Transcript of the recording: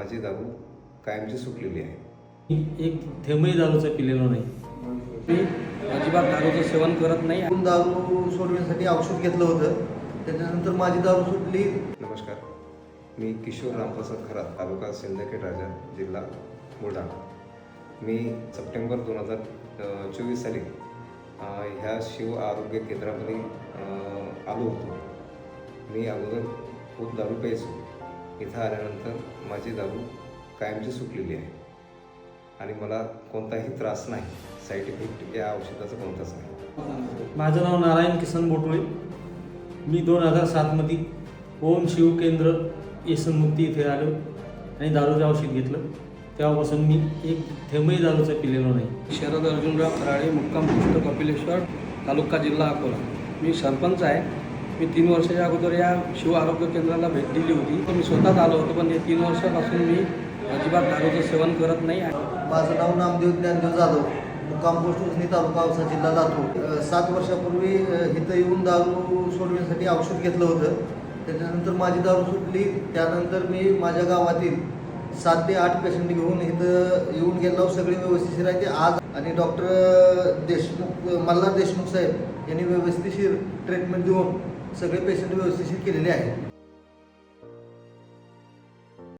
माझी दारू कायमची सुटलेली आहे. एक थेंबही दारूचा पिलेलो नाही. मी अजिबात दारूचं सेवन करत नाही. दारू सोडण्यासाठी औषध घेतलं होतं, त्याच्यानंतर माझी दारू सुटली. नमस्कार, मी किशोर रामप्रसाद खरात, तालुका सिंदखेड राजा, जिल्हा बुलढाणा. मी सप्टेंबर 2024 साली ह्या शिव आरोग्य केंद्रामध्ये आलो होतो. मी अगोदर खूप दारू प्यायचो. इथं आल्यानंतर माझी दारू कायमची सुटलेली आहे आणि मला कोणताही त्रास नाही. साईड इफेक्ट या औषधाचा कोणताच नाही. माझं नाव नारायण किसन बोटोळे. मी 2007मध्ये ओम शिव केंद्र येसनमुक्ती इथे आलो आणि दारूचं औषध घेतलं. तेव्हापासून मी एक थेंबही दारूचा पिलेलो नाही. शरद अर्जुनराव खराडे, मुक्काम पोस्ट कपिलेश्वर, तालुका जिल्हा अकोला. मी सरपंच आहे. मी 3 वर्षाच्या अगोदर या शिव आरोग्य केंद्राला भेट दिली होती. तर मी स्वतःच आलो होतो, पण हे 3 वर्षापासून मी अजिबात दारूचं सेवन करत नाही. माझं नाव नामदेव ज्ञानदेव जाधव, मुक्काम पोस्ट उजनी, तालुका औसा, जिल्हा लातूर. 7 वर्षापूर्वी इथं येऊन दारू सोडण्यासाठी औषध घेतलं होतं. त्याच्यानंतर माझी दारू सुटली. त्यानंतर मी माझ्या गावातील 7 ते 8 पेशंट घेऊन इथं येऊन गेलो. सगळे व्यवस्थिशीर आहे. ते आज आणि डॉक्टर देशमुख, मल्हार देशमुख साहेब यांनी व्यवस्थिशीर ट्रीटमेंट देऊन सगळे पेशंट व्यवस्थिशीर केलेले आहेत.